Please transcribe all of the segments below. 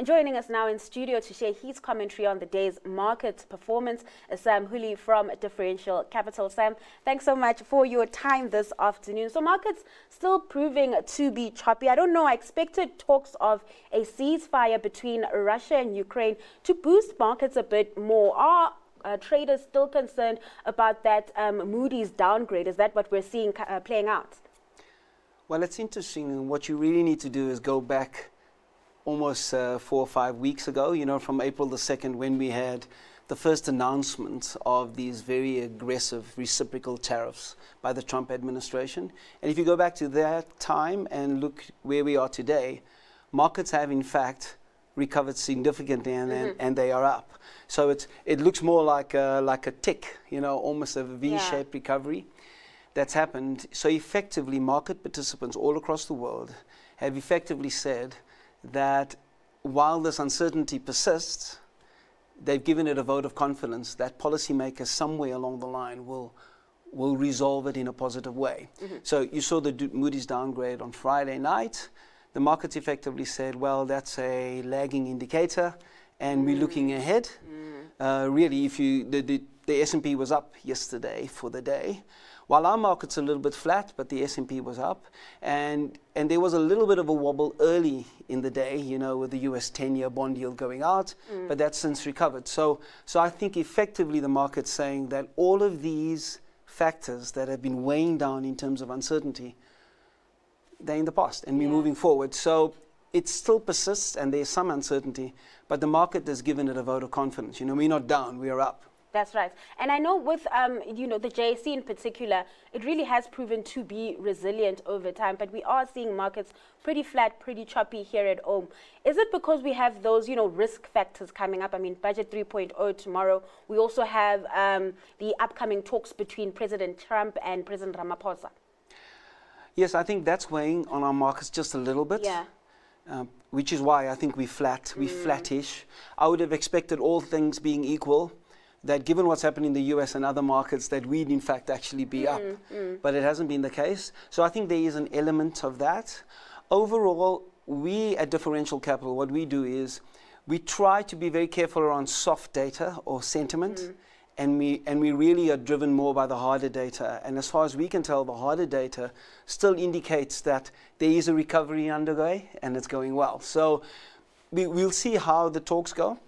Joining us now in studio to share his commentary on the day's market performance is Sam Houlie from Differential Capital. Sam, thanks so much for your time this afternoon. So markets still proving to be choppy. I don't know, I expected talks of a ceasefire between Russia and Ukraine to boost markets a bit more. Are traders still concerned about that Moody's downgrade? Is that what we're seeing playing out? Well, it's interesting. What you really need to do is go back almost 4 or 5 weeks ago, from April the 2nd, when we had the first announcement of these very aggressive reciprocal tariffs by the Trump administration. And if you go back to that time and look where we are today, markets have in fact recovered significantly, and they are up. So it looks more like a tick, almost a V-shaped recovery that's happened. So effectively, market participants all across the world have effectively said that while this uncertainty persists, they've given it a vote of confidence that policymakers somewhere along the line will resolve it in a positive way. So you saw the Moody's downgrade on Friday night. The markets effectively said, well, that's a lagging indicator, and we're looking ahead. Really, if the S&P was up yesterday for the day, while our market's a little bit flat, but the S&P was up, and there was a little bit of a wobble early in the day, with the US 10-year bond yield going out, but that's since recovered. So I think effectively the market's saying that all of these factors that have been weighing down in terms of uncertainty, they're in the past, and we're moving forward. So it still persists, and there's some uncertainty, but the market has given it a vote of confidence. We're not down, we're up. That's right. And I know with, the JSE in particular, it really has proven to be resilient over time, but we are seeing markets pretty flat, pretty choppy here at home. Is it because we have those, risk factors coming up? I mean, Budget 3.0 tomorrow. We also have the upcoming talks between President Trump and President Ramaphosa. Yes, I think that's weighing on our markets just a little bit. Yeah. Which is why I think we're flattish. I would have expected, all things being equal, that given what's happened in the US and other markets, that we'd in fact actually be up. But it hasn't been the case. So I think there is an element of that. Overall, we at Differential Capital, what we do is we try to be very careful around soft data or sentiment, and we really are driven more by the harder data. And as far as we can tell, the harder data still indicates that there is a recovery underway and it's going well. So we'll see how the talks go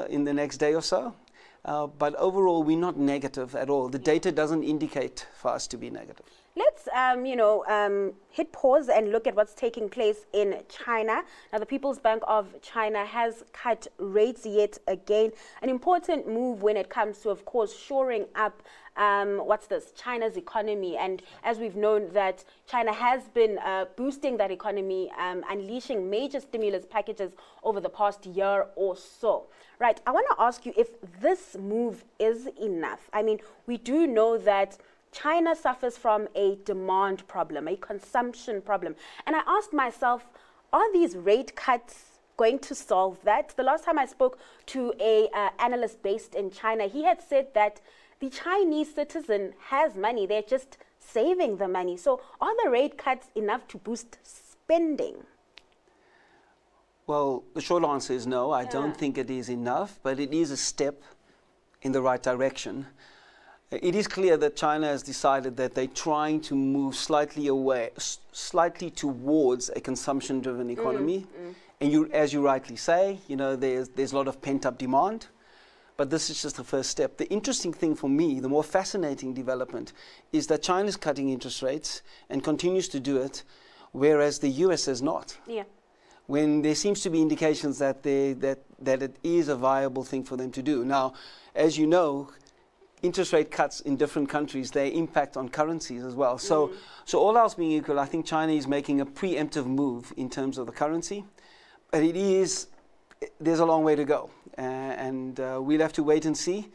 in the next day or so. But overall, we're not negative at all. The data doesn't indicate for us to be negative. Let's, hit pause and look at what's taking place in China. Now, the People's Bank of China has cut rates yet again. An important move when it comes to, of course, shoring up China's economy. And as we've known that China has been boosting that economy, unleashing major stimulus packages over the past year or so. Right, I want to ask you if this move is enough. I mean, we do know that China suffers from a demand problem, a consumption problem. And I asked myself, are these rate cuts going to solve that? The last time I spoke to an analyst based in China, he had said that the Chinese citizen has money, they're just saving the money. So are the rate cuts enough to boost spending? Well, the short answer is no. I don't think it is enough, but it is a step in the right direction. It is clear that China has decided that they're trying to move slightly towards a consumption-driven economy. And as you rightly say, there's a lot of pent-up demand. But this is just the first step. The interesting thing for me, the more fascinating development, is that China's cutting interest rates and continues to do it, whereas the US has not. Yeah. When there seems to be indications that it is a viable thing for them to do. Now, as you know, interest rate cuts in different countries, they impact on currencies as well. So all else being equal, I think China is making a preemptive move in terms of the currency. But there's a long way to go. And we'll have to wait and see.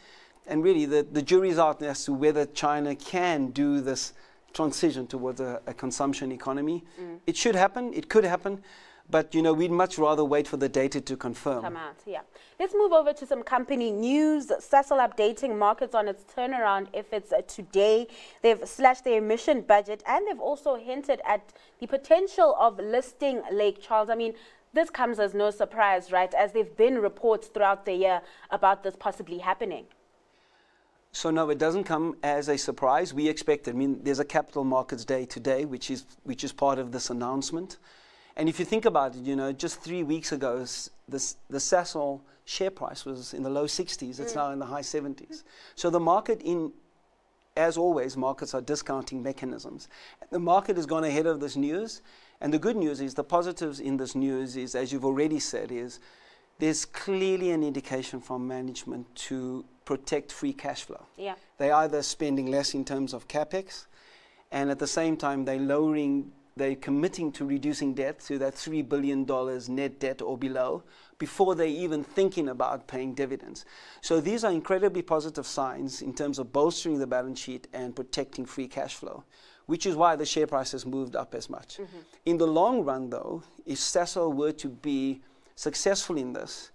And really, the jury's out as to whether China can do this transition towards a consumption economy. It should happen, it could happen. But, we'd much rather wait for the data to confirm. Come out, yeah. Let's move over to some company news. Sasol updating markets on its turnaround efforts today. They've slashed their emission budget, and they've also hinted at the potential of listing Lake Charles. I mean, This comes as no surprise, right, as there have been reports throughout the year about this possibly happening. So no, it doesn't come as a surprise. We expect it. I mean, there's a capital markets day today, which is part of this announcement. And if you think about it, you know, just 3 weeks ago, the Sasol share price was in the low 60s. It's now in the high 70s. So the market, as always, markets are discounting mechanisms. The market has gone ahead of this news. And the good news is, the positives in this news is, as you've already said, is there's clearly an indication from management to protect free cash flow. Yeah. They're either spending less in terms of capex, and at the same time they're committing to reducing debt to that $3 billion net debt or below before they're even thinking about paying dividends. So these are incredibly positive signs in terms of bolstering the balance sheet and protecting free cash flow, which is why the share price has moved up as much. In the long run, though, if Sasol were to be successful in this,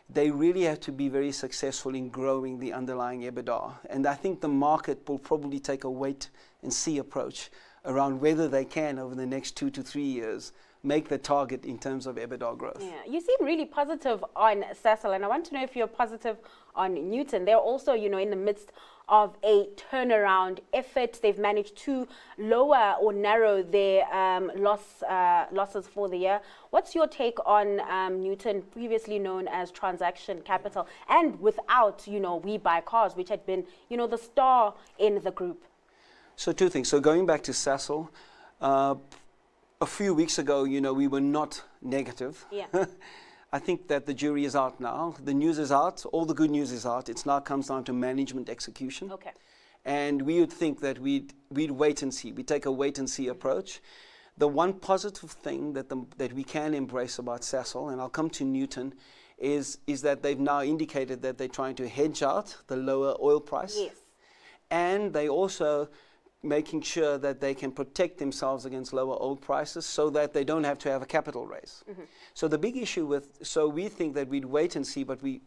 they really have to be very successful in growing the underlying EBITDA. And I think the market will probably take a wait and see approach around whether they can, over the next 2 to 3 years, make the target in terms of EBITDA growth. Yeah, you seem really positive on Sasol, and I want to know if you're positive on Newton. They're also, you know, in the midst of a turnaround effort. They've managed to lower or narrow their losses for the year. What's your take on Newton, previously known as Transaction Capital, and without, you know, We Buy Cars, which had been, you know, the star in the group? So two things. So going back to Sasol, a few weeks ago, you know, we were not negative. Yeah. I think that the jury is out now. The news is out. All the good news is out. It now comes down to management execution. Okay. And we would think that we'd wait and see. We take a wait and see approach. The one positive thing that we can embrace about Sasol, and I'll come to Newton, is that they've now indicated that they're trying to hedge out the lower oil price. Yes. And they also making sure that they can protect themselves against lower oil prices so that they don't have to have a capital raise. So the big issue so we think that we'd wait and see, but we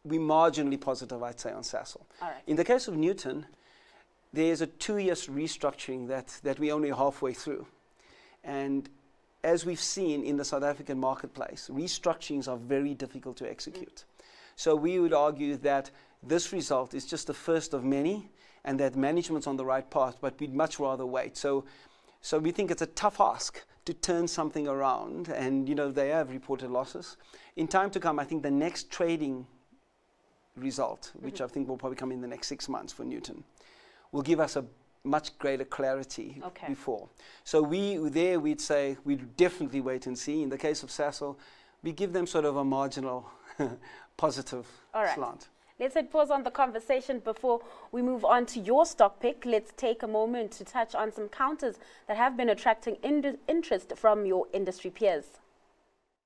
marginally positive, I'd say, on Sasol. All right. In the case of Newton, there's a 2-year restructuring that we're only halfway through. And as we've seen in the South African marketplace, restructurings are very difficult to execute. So we would argue that this result is just the first of many, and that management's on the right path, but we'd much rather wait. So we think it's a tough ask to turn something around, and, you know, they have reported losses. In time to come, I think the next trading result, which I think will probably come in the next 6 months for Newton, will give us a much greater clarity before. So we'd say we'd definitely wait and see. In the case of Sasol, we give them sort of a marginal positive slant. Let's hit pause on the conversation before we move on to your stock pick. Let's take a moment to touch on some counters that have been attracting interest from your industry peers.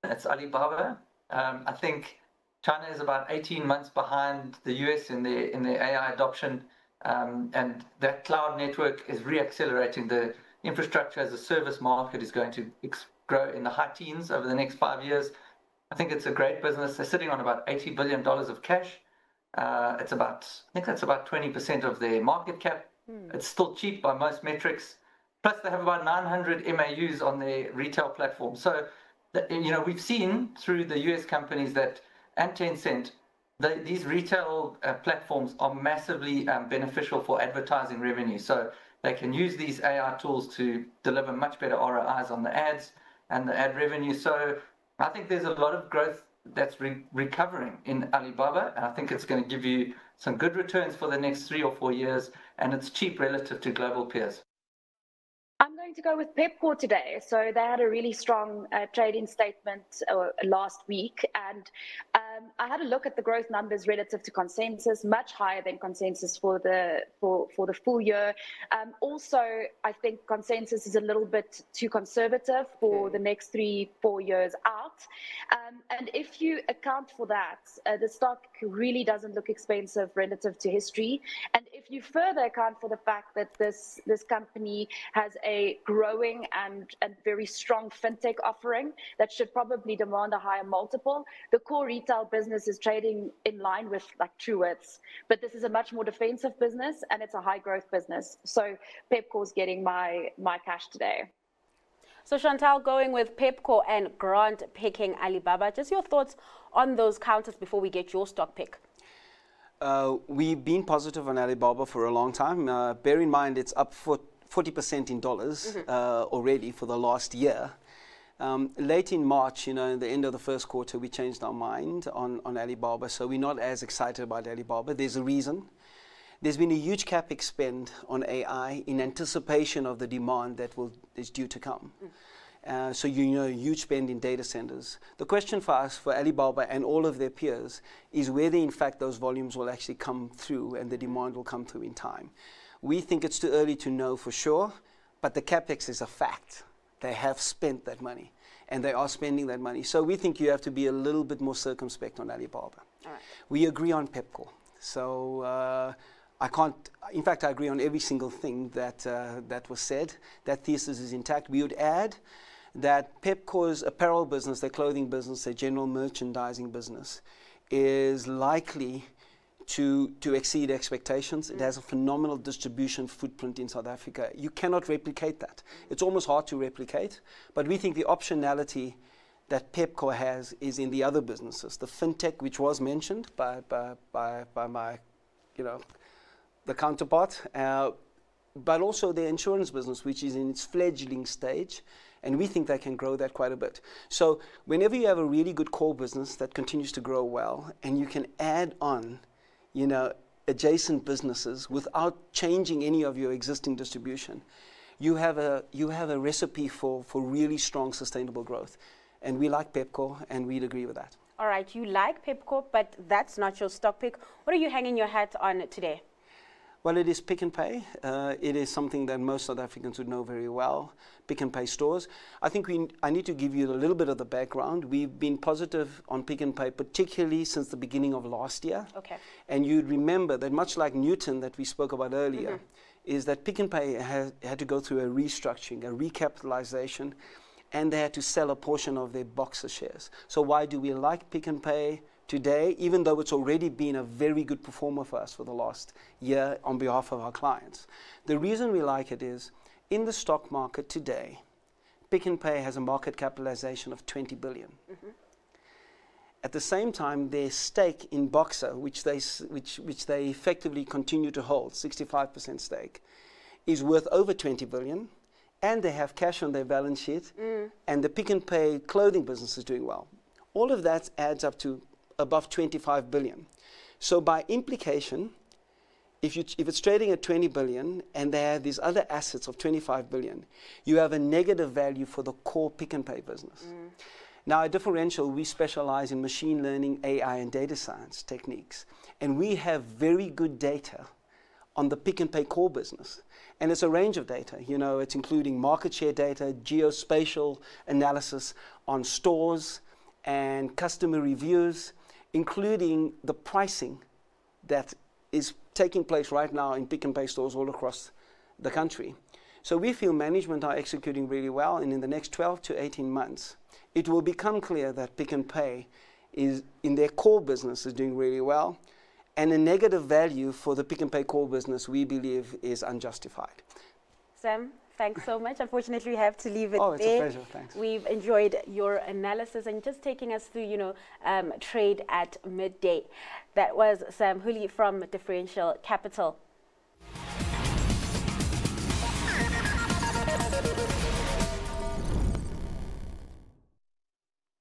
It's Alibaba. I think China is about 18 months behind the US in their AI adoption, and that cloud network is reaccelerating. The infrastructure as a service market is going to grow in the high teens over the next 5 years. I think it's a great business. They're sitting on about $80 billion of cash. I think that's about 20% of their market cap. It's still cheap by most metrics. Plus, they have about 900 MAUs on their retail platform. So, you know, we've seen through the US companies and Tencent, these retail platforms are massively beneficial for advertising revenue. So they can use these AI tools to deliver much better ROIs on the ads and the ad revenue. So I think there's a lot of growth that's recovering in Alibaba, and I think it's going to give you some good returns for the next 3 or 4 years, and it's cheap relative to global peers. I'm going to go with Pepkor today. So they had a really strong trading statement last week, and I had a look at the growth numbers relative to consensus, much higher than consensus for the full year. Also, I think consensus is a little bit too conservative for the next 3-4 years out. And if you account for that, the stock really doesn't look expensive relative to history. And if you further account for the fact that this company has a growing and very strong fintech offering that should probably demand a higher multiple, the core retail business is trading in line with like Truworths, but this is a much more defensive business and it's a high growth business. So Pepkor's getting my cash today. So Chantal, going with Pepco and Grant picking Alibaba, just your thoughts on those counters before we get your stock pick. We've been positive on Alibaba for a long time. Bear in mind, it's up 40% in dollars already for the last year. Late in March, you know, in the end of the first quarter, we changed our mind on Alibaba, so we're not as excited about Alibaba. There's a reason. There's been a huge capex spend on AI in anticipation of the demand that is due to come. So you know, huge spend in data centers. The question for us, for Alibaba and all of their peers, is whether in fact those volumes will actually come through and the demand will come through in time. We think it's too early to know for sure, but the capex is a fact. They have spent that money, and they are spending that money. So we think you have to be a little bit more circumspect on Alibaba. All right. We agree on Pepco. So in fact, I agree on every single thing that, that was said. That thesis is intact. We would add that Pepco's apparel business, their clothing business, their general merchandising business, is likely to exceed expectations. It has a phenomenal distribution footprint in South Africa. You cannot replicate that. It's almost hard to replicate, but we think the optionality that Pepco has is in the other businesses. The fintech, which was mentioned by my, you know, the counterpart, but also the insurance business, which is in its fledgling stage, and we think they can grow that quite a bit. So whenever you have a really good core business that continues to grow well, and you can add on, you know, adjacent businesses without changing any of your existing distribution, you have a recipe for really strong sustainable growth. And we like Pepco, and we'd agree with that. All right, you like Pepco, but that's not your stock pick. What are you hanging your hat on today? Well, it is Pick n Pay. It is something that most South Africans would know very well, Pick n Pay stores. I think I need to give you a little bit of the background. We've been positive on Pick n Pay, particularly since the beginning of last year. Okay. And you'd remember that much like Newton that we spoke about earlier, is that Pick n Pay had to go through a restructuring, a recapitalization, and they had to sell a portion of their Boxer shares. So why do we like Pick n Pay today, even though it's already been a very good performer for us for the last year on behalf of our clients? The reason we like it is, in the stock market today, Pick n Pay has a market capitalization of 20 billion. At the same time, their stake in Boxer, which they effectively continue to hold, 65% stake, is worth over 20 billion, and they have cash on their balance sheet, and the Pick n Pay clothing business is doing well. All of that adds up to above 25 billion. So by implication, if it's trading at 20 billion and they have these other assets of 25 billion, you have a negative value for the core Pick n Pay business. Now at Differential, we specialize in machine learning, AI, and data science techniques. And we have very good data on the Pick n Pay core business. And it's a range of data. You know, it's including market share data, geospatial analysis on stores, and customer reviews, including the pricing that is taking place right now in Pick n Pay stores all across the country. So we feel management are executing really well, and in the next 12 to 18 months, it will become clear that Pick n Pay is, in their core business, is doing really well, and a negative value for the Pick n Pay core business, we believe, is unjustified. Sam, thanks so much. Unfortunately, we have to leave it there. Oh, it's a pleasure. Thanks. We've enjoyed your analysis and just taking us through, you know, trade at midday. That was Sam Houlie from Differential Capital.